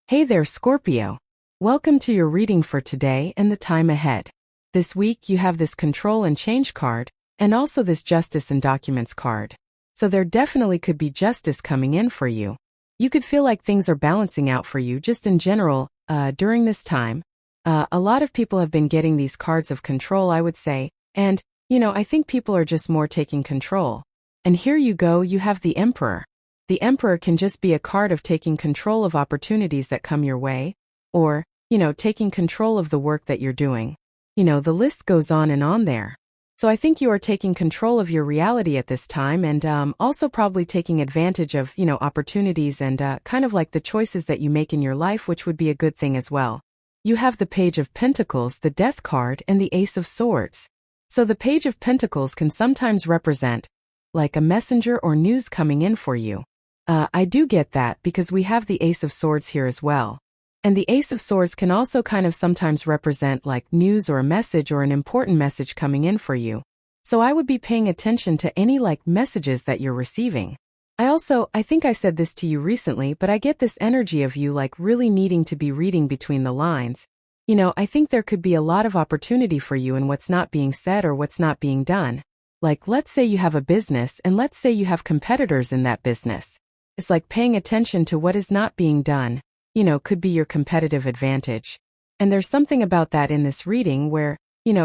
Hey there, Scorpio. Welcome to your reading for today and the time ahead. This week you have this Control and Change card, and also this Justice and Documents card. So there definitely could be justice coming in for you. You could feel like things are balancing out for you just in general during this time. A lot of people have been getting these cards of control, I would say, and, I think people are just more taking control. And here you go, you have the Emperor. The Emperor can just be a card of taking control of opportunities that come your way, or, taking control of the work that you're doing. The list goes on and on there. So I think you are taking control of your reality at this time and also probably taking advantage of, opportunities and kind of like the choices that you make in your life, which would be a good thing as well. You have the Page of Pentacles, the Death card, and the Ace of Swords. So the Page of Pentacles can sometimes represent like a messenger or news coming in for you. I do get that because we have the Ace of Swords here as well. And the Ace of Swords can also kind of sometimes represent like news or a message or an important message coming in for you. So I would be paying attention to any like messages that you're receiving. I think I said this to you recently, but I get this energy of you like really needing to be reading between the lines. I think there could be a lot of opportunity for you in what's not being said or what's not being done. Like let's say you have a business and let's say you have competitors in that business. It's like paying attention to what is not being done, could be your competitive advantage. And there's something about that in this reading where,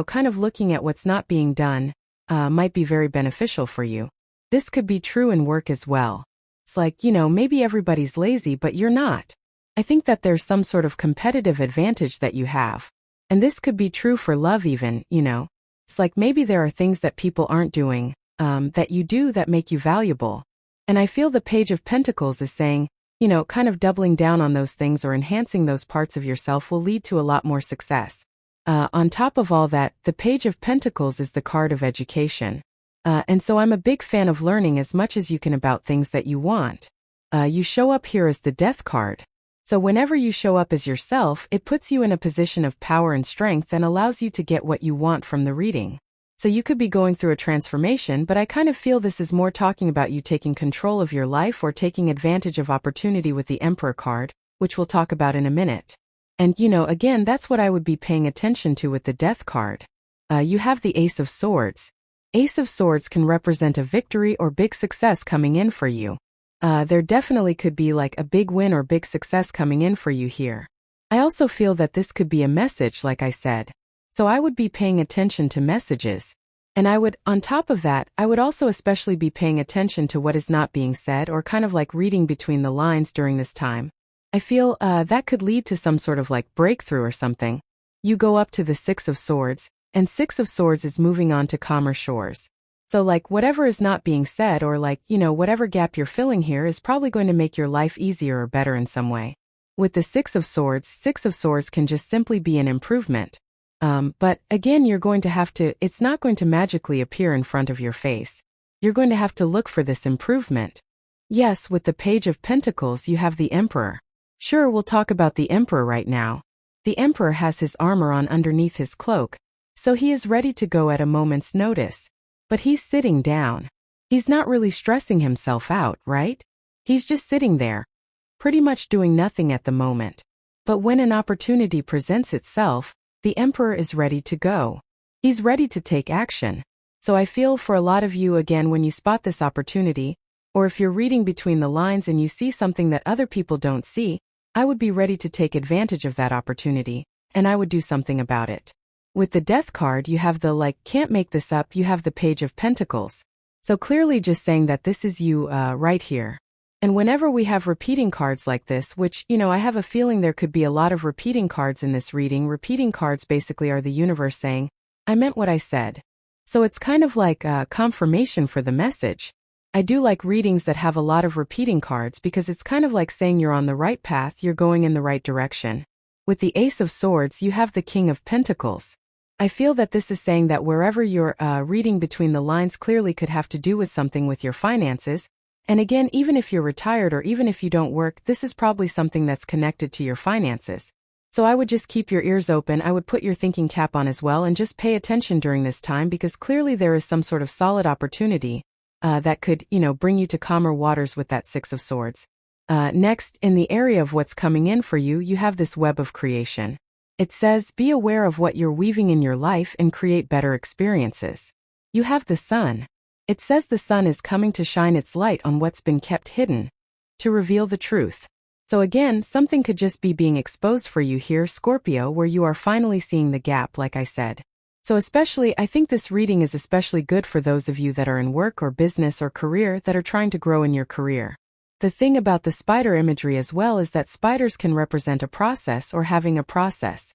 kind of looking at what's not being done, might be very beneficial for you. This could be true in work as well. It's like, maybe everybody's lazy, but you're not. I think that there's some sort of competitive advantage that you have. And this could be true for love even, It's like maybe there are things that people aren't doing, that you do that make you valuable. And I feel the Page of Pentacles is saying, kind of doubling down on those things or enhancing those parts of yourself will lead to a lot more success. On top of all that, the Page of Pentacles is the card of education. And so I'm a big fan of learning as much as you can about things that you want. You show up here as the Death card. So whenever you show up as yourself, it puts you in a position of power and strength and allows you to get what you want from the reading. So you could be going through a transformation, but I kind of feel this is more talking about you taking control of your life or taking advantage of opportunity with the Emperor card, which we'll talk about in a minute. And again, that's what I would be paying attention to with the Death card. You have the Ace of Swords. Ace of Swords can represent a victory or big success coming in for you. There definitely could be like a big win or big success coming in for you here. I also feel that this could be a message, like I said. So I would be paying attention to messages. And on top of that, I would also especially be paying attention to what is not being said or kind of like reading between the lines during this time. I feel that could lead to some sort of like breakthrough or something. You go up to the Six of Swords, and Six of Swords is moving on to calmer shores. So like whatever is not being said or like, whatever gap you're filling here is probably going to make your life easier or better in some way. With the Six of Swords can just simply be an improvement. But again, it's not going to magically appear in front of your face. You're going to have to look for this improvement. Yes, with the Page of Pentacles, you have the Emperor. Sure, we'll talk about the Emperor right now. The Emperor has his armor on underneath his cloak, so he is ready to go at a moment's notice. But he's sitting down. He's not really stressing himself out, right? He's just sitting there, pretty much doing nothing at the moment. But when an opportunity presents itself, the Emperor is ready to go. He's ready to take action. So I feel for a lot of you, again, when you spot this opportunity, or if you're reading between the lines and you see something that other people don't see, I would be ready to take advantage of that opportunity, and I would do something about it. With the Death card, you have the can't make this up, you have the Page of Pentacles. So clearly just saying that this is you right here. And whenever we have repeating cards like this, which, I have a feeling there could be a lot of repeating cards in this reading. Repeating cards basically are the universe saying, I meant what I said. So it's kind of like a confirmation for the message. I do like readings that have a lot of repeating cards because it's kind of like saying you're on the right path, you're going in the right direction. With the Ace of Swords, you have the King of Pentacles. I feel that this is saying that wherever you're reading between the lines clearly could have to do with something with your finances. And again, even if you're retired or even if you don't work, this is probably something that's connected to your finances. So I would just keep your ears open. I would put your thinking cap on as well and just pay attention during this time because clearly there is some sort of solid opportunity that could, bring you to calmer waters with that Six of Swords. Next, in the area of what's coming in for you, you have this web of creation. It says, be aware of what you're weaving in your life and create better experiences. You have the sun. It says the sun is coming to shine its light on what's been kept hidden, to reveal the truth. So again, something could just be being exposed for you here, Scorpio, where you are finally seeing the gap, like I said. So especially, I think this reading is especially good for those of you that are in work or business or career that are trying to grow in your career. The thing about the spider imagery as well is that spiders can represent a process or having a process.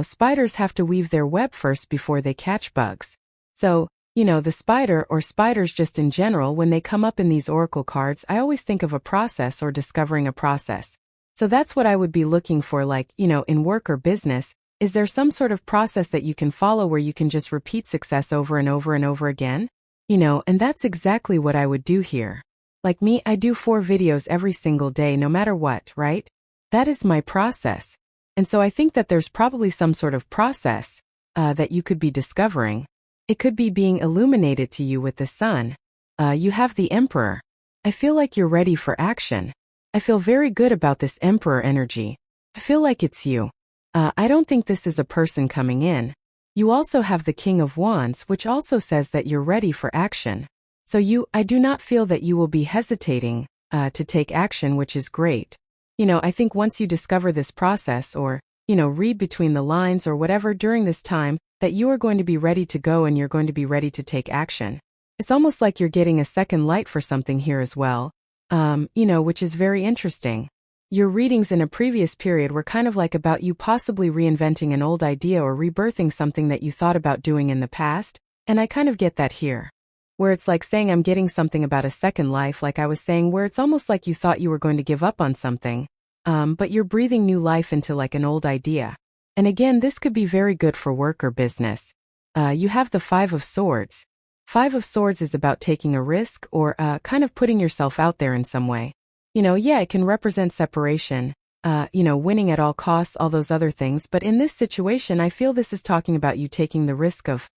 Spiders have to weave their web first before they catch bugs. So, the spider or spiders just in general, when they come up in these oracle cards, I always think of a process or discovering a process. So that's what I would be looking for, like, in work or business. Is there some sort of process that you can follow where you can just repeat success over and over and over again? And that's exactly what I would do here. Like me, I do 4 videos every single day, no matter what, right? That is my process. And so I think that there's probably some sort of process that you could be discovering. It could be being illuminated to you with the sun. You have the Emperor. I feel like you're ready for action. I feel very good about this Emperor energy. I feel like it's you. I don't think this is a person coming in. You also have the King of Wands, which also says that you're ready for action. So I do not feel that you will be hesitating to take action, which is great. I think once you discover this process or, read between the lines or whatever during this time, that you are going to be ready to go and you're going to be ready to take action. It's almost like you're getting a second light for something here as well, which is very interesting. Your readings in a previous period were kind of like about you possibly reinventing an old idea or rebirthing something that you thought about doing in the past, and I kind of get that here. Where it's like saying I'm getting something about a second life, like I was saying, where it's almost like you thought you were going to give up on something, but you're breathing new life into like an old idea. And again, this could be very good for work or business. You have the 5 of Swords. 5 of Swords is about taking a risk or kind of putting yourself out there in some way. It can represent separation, winning at all costs, all those other things. But in this situation, I feel this is talking about you taking the risk of,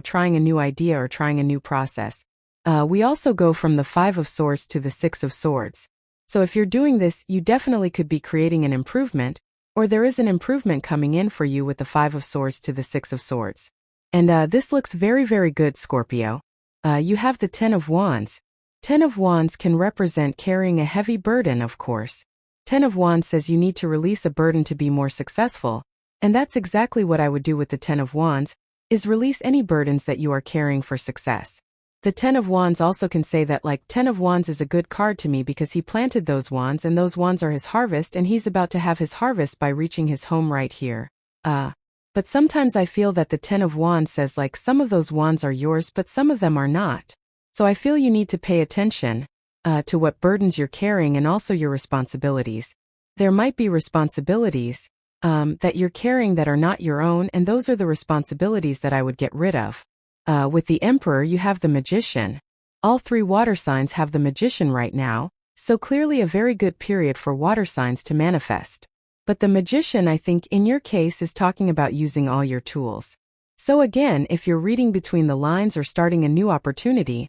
trying a new idea or trying a new process. We also go from the 5 of Swords to the 6 of Swords. So if you're doing this, you definitely could be creating an improvement, or there is an improvement coming in for you with the 5 of Swords to the 6 of Swords. And this looks very, very good, Scorpio. You have the 10 of Wands. 10 of Wands can represent carrying a heavy burden, of course. 10 of Wands says you need to release a burden to be more successful. And that's exactly what I would do with the 10 of Wands, is release any burdens that you are carrying for success. The 10 of Wands also can say that, like, 10 of Wands is a good card to me because he planted those wands and those wands are his harvest and he's about to have his harvest by reaching his home right here. But sometimes I feel that the 10 of Wands says, like, some of those wands are yours but some of them are not. So I feel you need to pay attention to what burdens you're carrying and also your responsibilities. There might be responsibilities that you're carrying that are not your own, and those are the responsibilities that I would get rid of. With the Emperor, you have the Magician. All 3 water signs have the Magician right now, so clearly a very good period for water signs to manifest. But the Magician, I think, in your case is talking about using all your tools. So again, if you're reading between the lines or starting a new opportunity,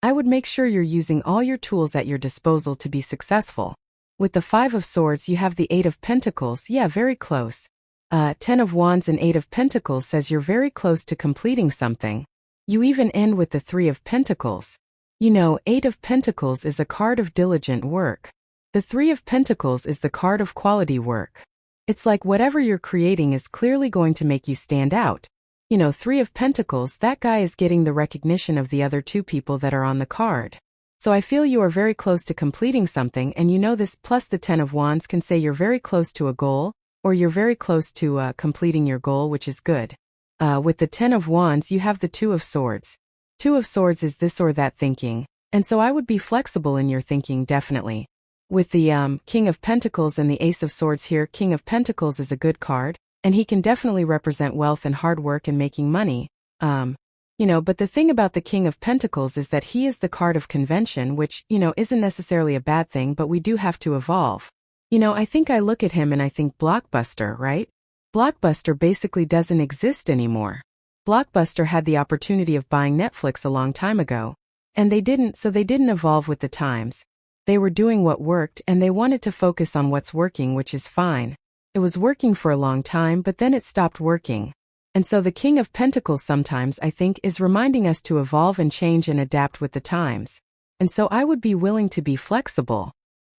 I would make sure you're using all your tools at your disposal to be successful. With the 5 of Swords, you have the 8 of Pentacles. Yeah, very close. 10 of Wands and 8 of Pentacles says you're very close to completing something. You even end with the 3 of Pentacles. 8 of Pentacles is a card of diligent work. The 3 of Pentacles is the card of quality work. It's like whatever you're creating is clearly going to make you stand out. 3 of Pentacles, that guy is getting the recognition of the other 2 people that are on the card. So I feel you are very close to completing something, and this plus the 10 of Wands can say you're very close to a goal, or you're very close to completing your goal, which is good. With the 10 of Wands, you have the 2 of Swords. 2 of Swords is this or that thinking, and so I would be flexible in your thinking, definitely. With the King of Pentacles and the Ace of Swords here, King of Pentacles is a good card, and he can definitely represent wealth and hard work and making money. But the thing about the King of Pentacles is that he is the card of convention, which, isn't necessarily a bad thing, but we do have to evolve. I think I look at him and I think Blockbuster, right? Blockbuster basically doesn't exist anymore. Blockbuster had the opportunity of buying Netflix a long time ago. And they didn't, so they didn't evolve with the times. They were doing what worked and they wanted to focus on what's working, which is fine. It was working for a long time, but then it stopped working. And so the King of Pentacles sometimes, I think, is reminding us to evolve and change and adapt with the times. And so I would be willing to be flexible.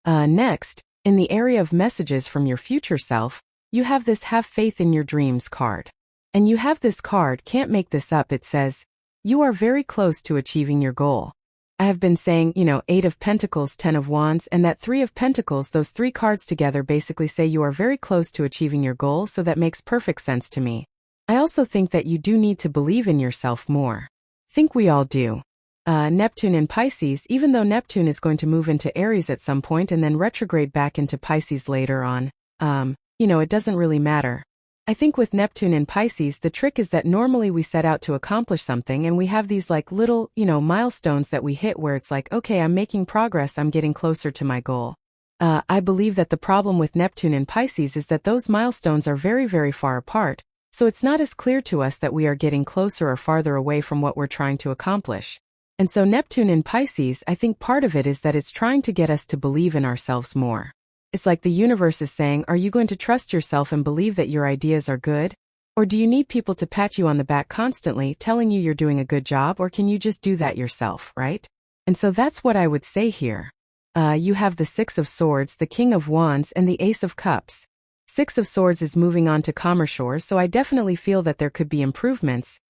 Next, in the area of messages from your future self, you have this Have Faith in Your Dreams card. And you have this card, can't make this up, it says, you are very close to achieving your goal. I have been saying, 8 of Pentacles, 10 of Wands, and that 3 of Pentacles, those 3 cards together basically say you are very close to achieving your goal, so that makes perfect sense to me. I also think that you do need to believe in yourself more. Think we all do. Neptune in Pisces, even though Neptune is going to move into Aries at some point and then retrograde back into Pisces later on, it doesn't really matter. I think with Neptune in Pisces, the trick is that normally we set out to accomplish something and we have these little, milestones that we hit where it's like, okay, I'm making progress, I'm getting closer to my goal. I believe that the problem with Neptune in Pisces is that those milestones are very, very far apart, so it's not as clear to us that we are getting closer or farther away from what we're trying to accomplish. And so Neptune in Pisces, I think part of it is that it's trying to get us to believe in ourselves more. It's like the universe is saying, are you going to trust yourself and believe that your ideas are good? Or do you need people to pat you on the back constantly, telling you you're doing a good job, or can you just do that yourself, right? And so that's what I would say here. You have the 6 of Swords, the King of Wands, and the Ace of Cups. 6 of Swords is moving on to calmer shores, so I definitely feel that there could be improvements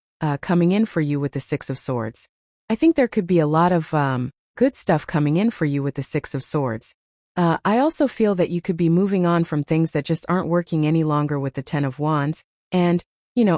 coming in for you with the 6 of Swords. I think there could be a lot of good stuff coming in for you with the 6 of Swords. I also feel that you could be moving on from things that just aren't working any longer with the 10 of Wands, and,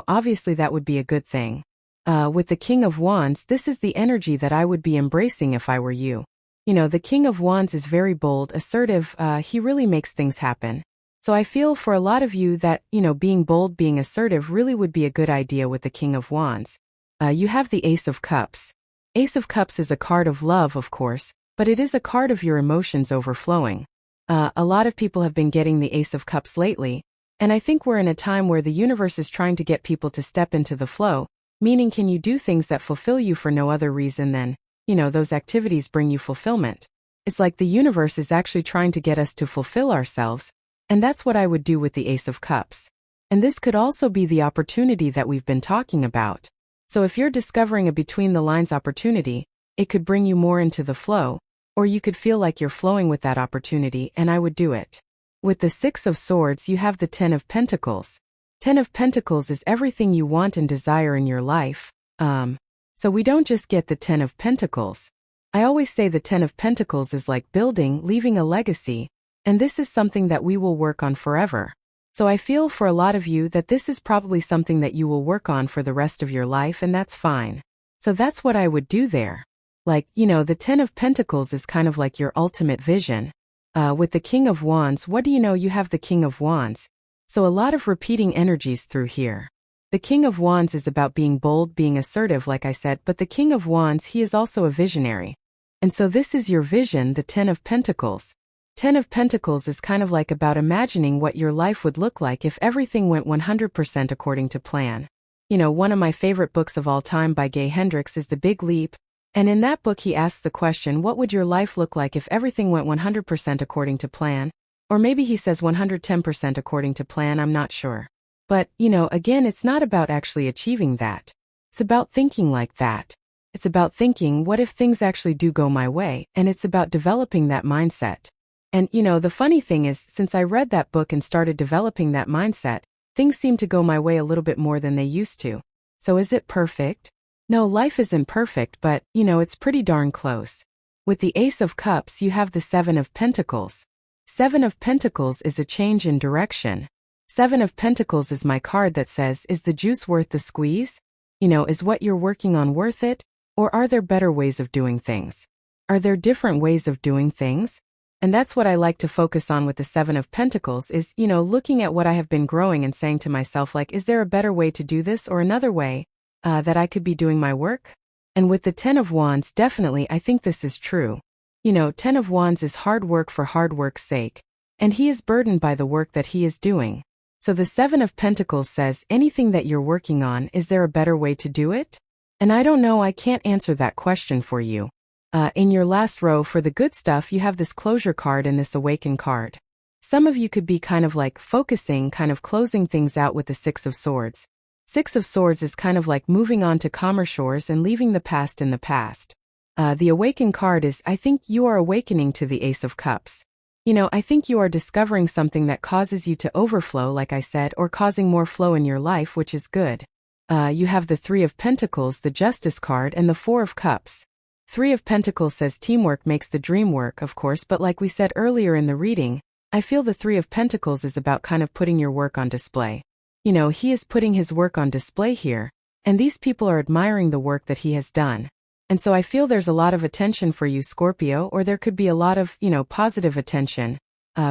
obviously that would be a good thing. With the King of Wands, this is the energy that I would be embracing if I were you. The King of Wands is very bold, assertive, he really makes things happen. So I feel for a lot of you that, being bold, being assertive really would be a good idea with the King of Wands. You have the Ace of Cups. Ace of Cups is a card of love, of course, but it is a card of your emotions overflowing. A lot of people have been getting the Ace of Cups lately, and I think we're in a time where the universe is trying to get people to step into the flow, meaning can you do things that fulfill you for no other reason than, those activities bring you fulfillment. It's like the universe is actually trying to get us to fulfill ourselves, and that's what I would do with the Ace of Cups. And this could also be the opportunity that we've been talking about. So if you're discovering a between the lines opportunity, it could bring you more into the flow, or you could feel like you're flowing with that opportunity, and I would do it. With the 6 of Swords, you have the 10 of Pentacles. 10 of Pentacles is everything you want and desire in your life. So we don't just get the 10 of Pentacles. I always say the 10 of Pentacles is like building, leaving a legacy, and this is something that we will work on forever. So I feel for a lot of you that this is probably something that you will work on for the rest of your life, and that's fine. So that's what I would do there. The 10 of Pentacles is kind of like your ultimate vision. With the King of Wands, what do you know? You have the King of Wands. So a lot of repeating energies through here. The King of Wands is about being bold, being assertive, like I said, but the King of Wands, he is also a visionary. And so this is your vision, the 10 of Pentacles. 10 of Pentacles is kind of like about imagining what your life would look like if everything went 100% according to plan. One of my favorite books of all time by Gay Hendricks is The Big Leap, and in that book he asks the question, what would your life look like if everything went 100% according to plan? Or maybe he says 110% according to plan, I'm not sure. But, again, it's not about actually achieving that. It's about thinking like that. It's about thinking, what if things actually do go my way? And it's about developing that mindset. And, the funny thing is, since I read that book and started developing that mindset, things seem to go my way a little bit more than they used to. So is it perfect? No, life isn't perfect, but, it's pretty darn close. With the Ace of Cups, you have the 7 of Pentacles. 7 of Pentacles is a change in direction. 7 of Pentacles is my card that says, is the juice worth the squeeze? Is what you're working on worth it? Or are there better ways of doing things? Are there different ways of doing things? And that's what I like to focus on with the 7 of Pentacles is, looking at what I have been growing and saying to myself, is there a better way to do this or another way that I could be doing my work? And with the 10 of Wands, definitely I think this is true. 10 of Wands is hard work for hard work's sake, and he is burdened by the work that he is doing. So the 7 of Pentacles says, anything that you're working on, is there a better way to do it? And I don't know, I can't answer that question for you. In your last row for the good stuff, you have this closure card and this awaken card. Some of you could be kind of like focusing, kind of closing things out with the Six of Swords. Six of Swords is kind of like moving on to calmer shores and leaving the past in the past. The awaken card is, I think you are awakening to the Ace of Cups. I think you are discovering something that causes you to overflow, like I said, or causing more flow in your life, which is good. You have the Three of Pentacles, the Justice card, and the Four of Cups. Three of Pentacles says teamwork makes the dream work, of course, but like we said earlier in the reading, I feel the Three of Pentacles is about kind of putting your work on display. He is putting his work on display here, and these people are admiring the work that he has done. And so I feel there's a lot of attention for you, Scorpio, or there could be a lot of, positive attention,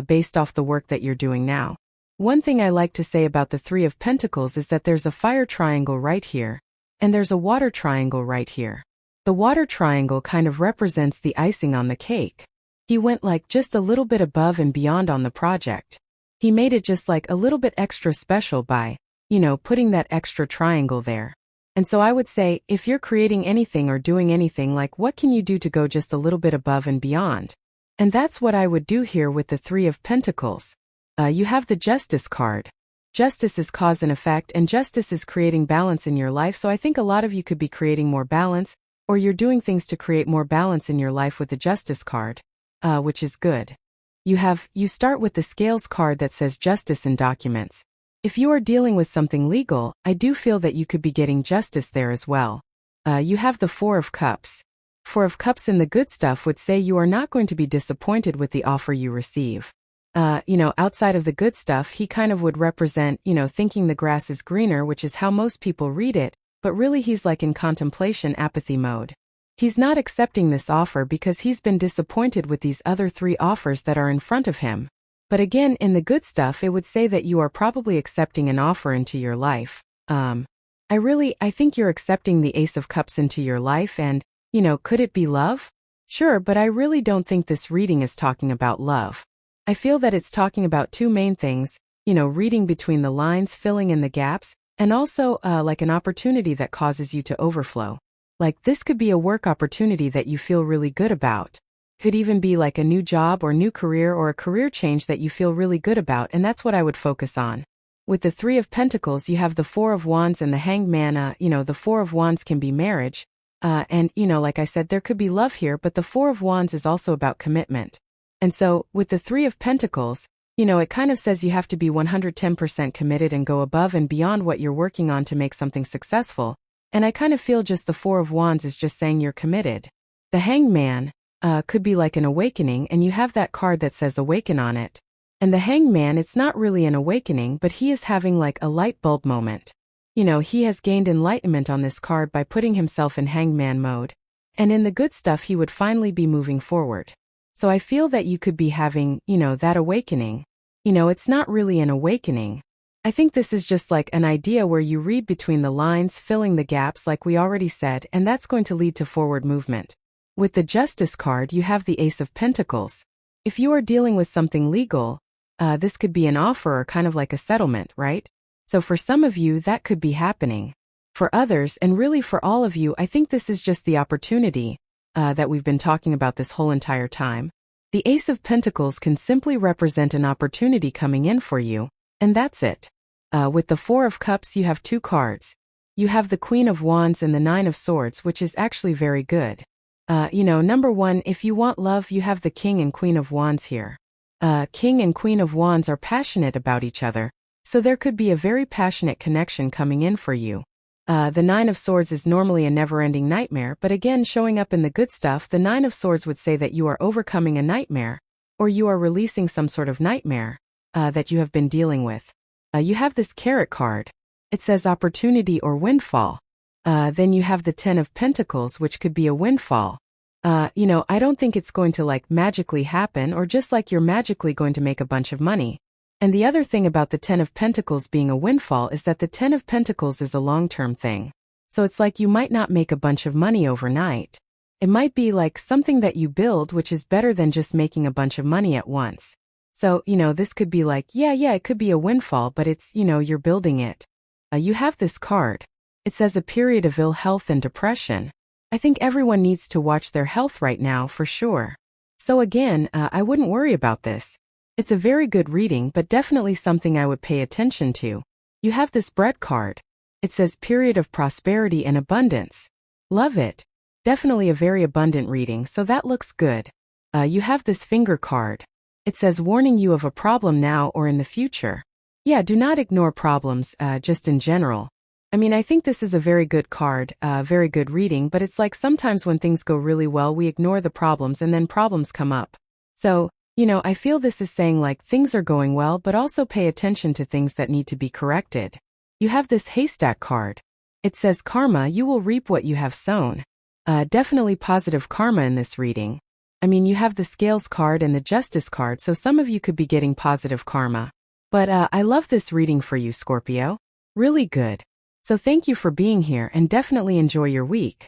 based off the work that you're doing now. One thing I like to say about the Three of Pentacles is that there's a fire triangle right here, and there's a water triangle right here. The water triangle kind of represents the icing on the cake. He went like just a little bit above and beyond on the project. He made it just like a little bit extra special by, putting that extra triangle there. And so I would say, if you're creating anything or doing anything, like what can you do to go just a little bit above and beyond? And that's what I would do here with the Three of Pentacles. You have the Justice card. Justice is cause and effect, and justice is creating balance in your life, so I think a lot of you could be creating more balance, or you're doing things to create more balance in your life with the Justice card, which is good. You start with the Scales card that says justice in documents. If you are dealing with something legal, I do feel that you could be getting justice there as well. You have the Four of Cups. Four of Cups in the good stuff would say you are not going to be disappointed with the offer you receive. Outside of the good stuff, he kind of would represent, thinking the grass is greener, which is how most people read it, but really he's like in contemplation, apathy mode. He's not accepting this offer because he's been disappointed with these other three offers that are in front of him. But again, in the good stuff, it would say that you are probably accepting an offer into your life. I think you're accepting the Ace of Cups into your life, and, could it be love? Sure, but I really don't think this reading is talking about love. I feel that it's talking about two main things, reading between the lines, filling in the gaps, and also, like an opportunity that causes you to overflow. Like this could be a work opportunity that you feel really good about. Could even be like a new job or new career or a career change that you feel really good about, and that's what I would focus on. With the Three of Pentacles, you have the Four of Wands and the Hanged Man. The Four of Wands can be marriage, and, like I said, there could be love here, but the Four of Wands is also about commitment. And so, with the Three of Pentacles, it kind of says you have to be 110% committed and go above and beyond what you're working on to make something successful. And I kind of feel just the Four of Wands is just saying you're committed. The Hanged Man could be like an awakening, and you have that card that says awaken on it. And the Hanged Man, it's not really an awakening, but he is having like a light bulb moment. He has gained enlightenment on this card by putting himself in Hanged Man mode. And in the good stuff, he would finally be moving forward. So I feel that you could be having, that awakening. It's not really an awakening. I think this is just like an idea where you read between the lines, filling the gaps like we already said, and that's going to lead to forward movement. With the Justice card, you have the Ace of Pentacles. If you are dealing with something legal, this could be an offer or kind of like a settlement, right? So for some of you, that could be happening. For others, and really for all of you, I think this is just the opportunity that we've been talking about this whole entire time. The Ace of Pentacles can simply represent an opportunity coming in for you, and that's it. With the Four of Cups, you have two cards. You have the Queen of Wands and the Nine of Swords, which is actually very good. Number one, if you want love, you have the King and Queen of Wands here. King and Queen of Wands are passionate about each other, so there could be a very passionate connection coming in for you. The Nine of Swords is normally a never-ending nightmare, but again, showing up in the good stuff, the Nine of Swords would say that you are overcoming a nightmare, or you are releasing some sort of nightmare that you have been dealing with. You have this Carrot card. It says opportunity or windfall. Then you have the Ten of Pentacles, which could be a windfall. I don't think it's going to like magically happen, or just like you're magically going to make a bunch of money. And the other thing about the Ten of Pentacles being a windfall is that the Ten of Pentacles is a long-term thing. So it's like you might not make a bunch of money overnight. It might be like something that you build, which is better than just making a bunch of money at once. So, this could be like, yeah, it could be a windfall, but it's, you're building it. You have this card. It says a period of ill health and depression. I think everyone needs to watch their health right now for sure. So again, I wouldn't worry about this. It's a very good reading, but definitely something I would pay attention to. You have this bread card. It says period of prosperity and abundance. Love it. Definitely a very abundant reading, so that looks good. You have this finger card. It says warning you of a problem now or in the future. Yeah, do not ignore problems, just in general. I mean, I think this is a very good card, very good reading, but it's like sometimes when things go really well, we ignore the problems and then problems come up. So, I feel this is saying like things are going well, but also pay attention to things that need to be corrected. You have this haystack card. It says karma, you will reap what you have sown. Definitely positive karma in this reading. I mean, you have the scales card and the justice card, so some of you could be getting positive karma. But I love this reading for you, Scorpio. Really good. So thank you for being here and definitely enjoy your week.